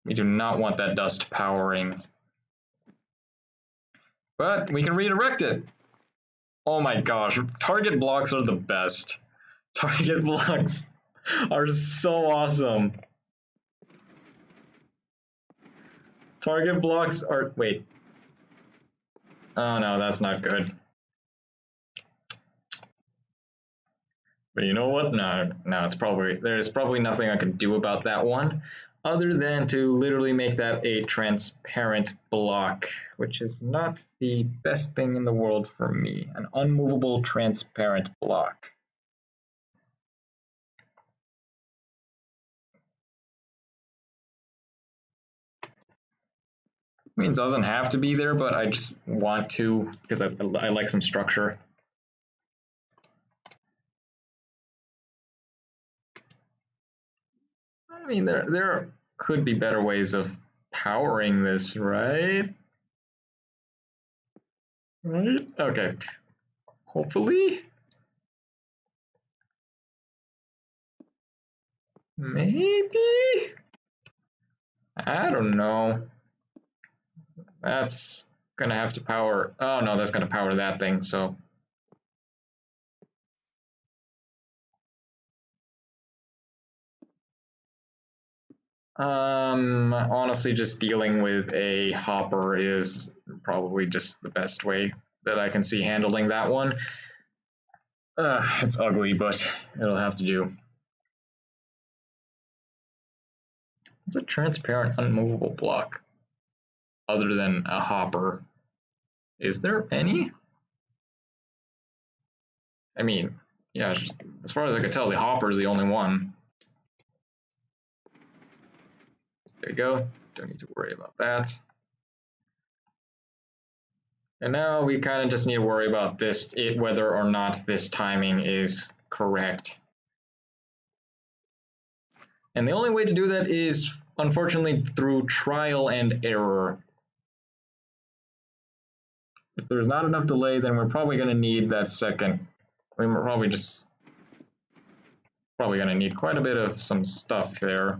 We do not want that dust powering. But we can redirect it. Oh my gosh, target blocks are the best. Target blocks are so awesome. Target blocks are, wait. Oh no, that's not good. But you know what? No, it's probably, there's probably nothing I can do about that one other than to literally make that a transparent block, which is not the best thing in the world for me. An unmovable transparent block. I mean, it doesn't have to be there, but I just want to because I like some structure. I mean, there could be better ways of powering this, right? Right? Okay. Hopefully. Maybe? I don't know. That's gonna have to power. Oh no, that's gonna power that thing, so. Honestly, just dealing with a hopper is probably just the best way that I can see handling that one. It's ugly, but it'll have to do. It's a transparent, unmovable block other than a hopper. Is there any? I mean, yeah, just, as far as I could tell, the hopper is the only one. There you go. Don't need to worry about that. And now we kind of just need to worry about this, whether or not this timing is correct. And the only way to do that is, unfortunately, through trial and error. If there's not enough delay, then we're probably going to need that second. We're probably going to need quite a bit of some stuff there.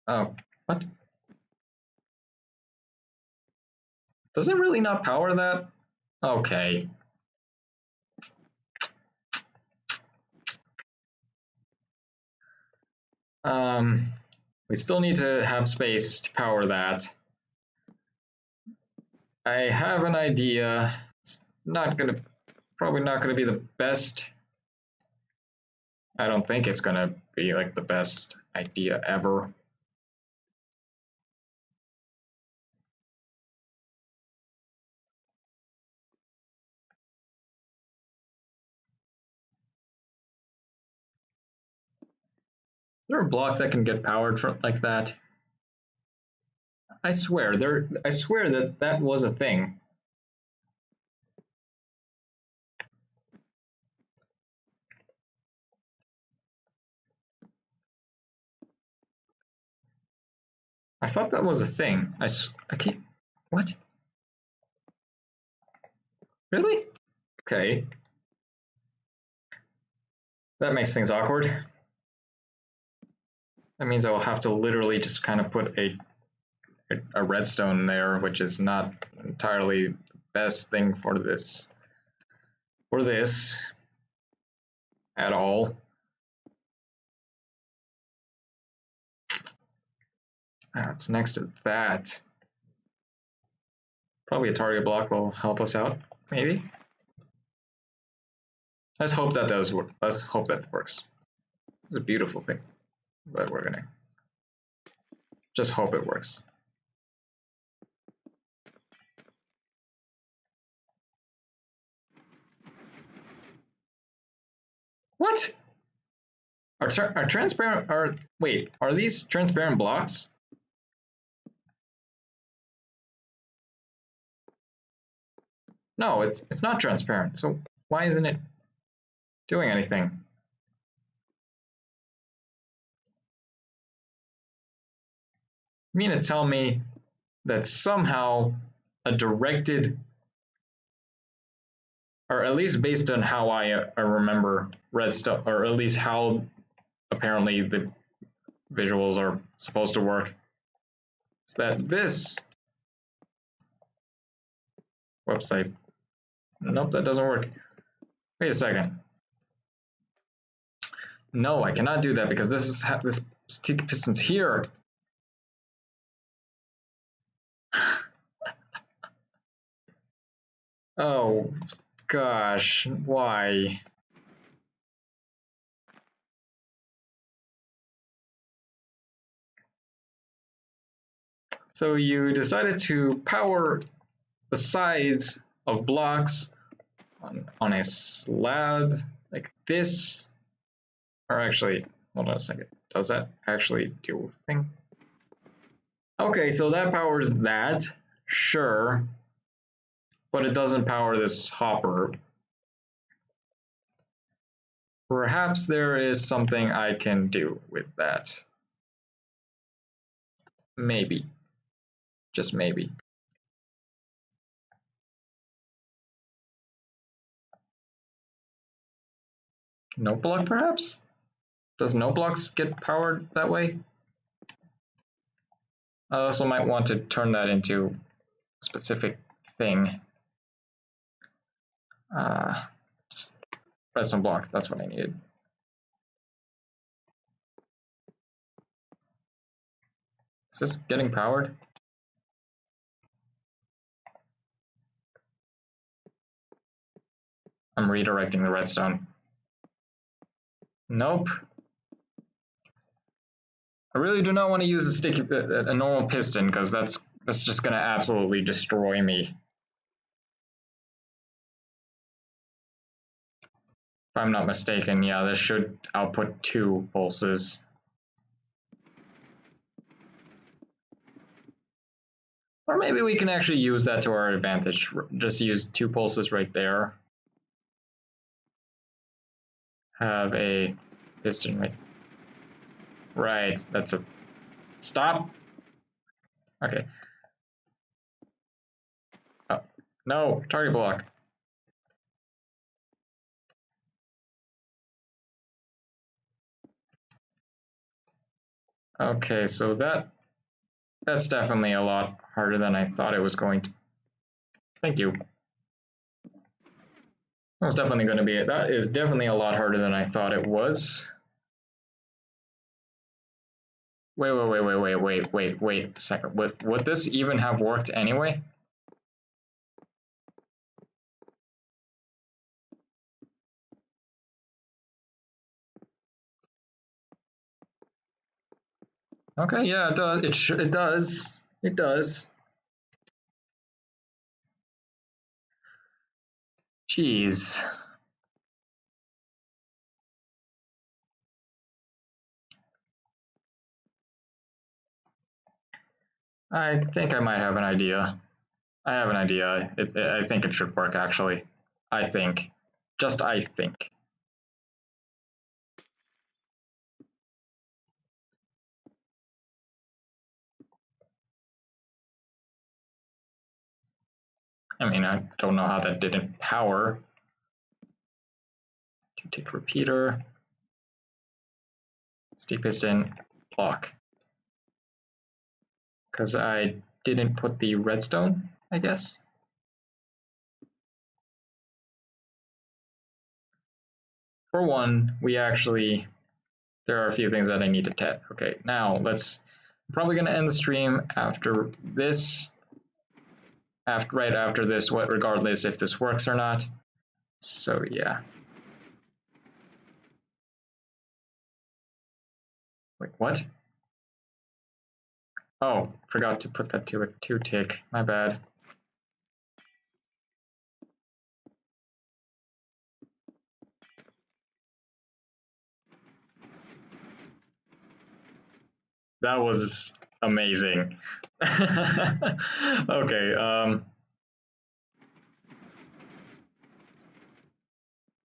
Oh, what? Does it really not power that? Okay. We still need to have space to power that. I have an idea. It's probably not gonna be the best. I don't think it's gonna be like the best idea ever. Is there a block that can get powered from like that? I swear that was a thing. I thought that was a thing. I can't. What? Really? Okay. That makes things awkward. That means I will have to literally just kind of put a redstone there, which is not entirely the best thing for this at all. It's next to that. Probably a target block will help us out, maybe. Let's hope that does work. Let's hope that works. It's a beautiful thing, but we're gonna just hope it works. What? Are transparent? Wait? Are these transparent blocks? No, it's not transparent. So why isn't it doing anything? You mean to tell me that somehow a directed, or at least based on how I remember Redstone, or at least how apparently the visuals are supposed to work, is that this website, nope, that doesn't work. Wait a second. No, I cannot do that because this sticky piston's here. Oh gosh, why? So you decided to power the sides of blocks on a slab like this, or actually, hold on a second. Does that actually do a thing? Okay, so that powers that, sure, but it doesn't power this hopper. Perhaps there is something I can do with that. Maybe, just maybe. Note block, perhaps? Does note blocks get powered that way? I also might want to turn that into a specific thing. Just redstone block, that's what I needed. Is this getting powered? I'm redirecting the redstone. Nope. I really do not want to use a normal piston because that's just going to absolutely destroy me. If I'm not mistaken, yeah, this should output 2 pulses. Or maybe we can actually use that to our advantage. Just use 2 pulses right there. Have a piston right. Right, that's a stop. Okay. Oh, no, target block. Okay, so that's definitely a lot harder than I thought it was going to. Thank you. That is definitely a lot harder than I thought it was. Wait a second. Would this even have worked anyway? Okay, yeah, it does. It does. It does. Jeez. I think I might have an idea. I have an idea. I think it should work, actually. I think. Just I think. I mean, I don't know how that didn't power. Take repeater. Steep piston. Block. Because I didn't put the redstone, I guess. For one, there are a few things that I need to test. Okay, now I'm probably going to end the stream after this, right after this, regardless if this works or not. So yeah. Wait, what? Oh, forgot to put that to a 2 tick. My bad. That was amazing. Okay,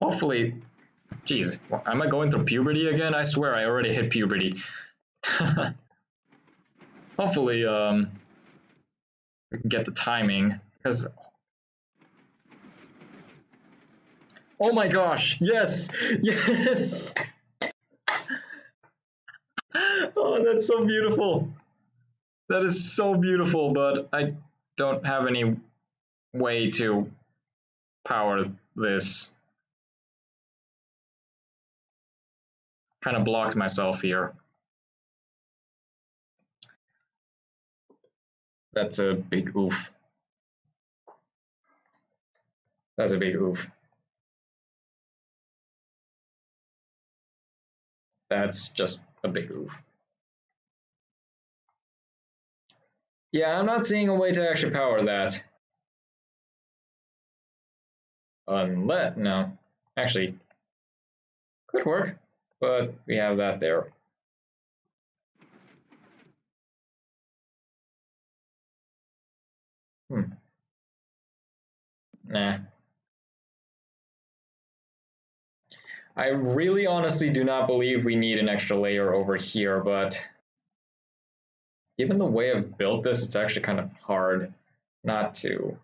hopefully, geez, am I going through puberty again? I swear I already hit puberty. Hopefully, we can get the timing, because oh my gosh, yes, yes. Oh, that's so beautiful. That is so beautiful, but I don't have any way to power this. Kind of blocked myself here. That's a big oof. That's a big oof. That's just a big oof. Yeah, I'm not seeing a way to actually power that. Unless, no, actually, could work, but we have that there. Nah. I really honestly do not believe we need an extra layer over here, but given the way I've built this, it's actually kind of hard not to.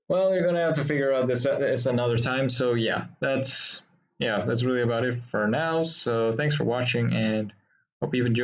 Well, you're gonna have to figure out this another time. So yeah, that's really about it for now. So thanks for watching, and hope you've enjoyed.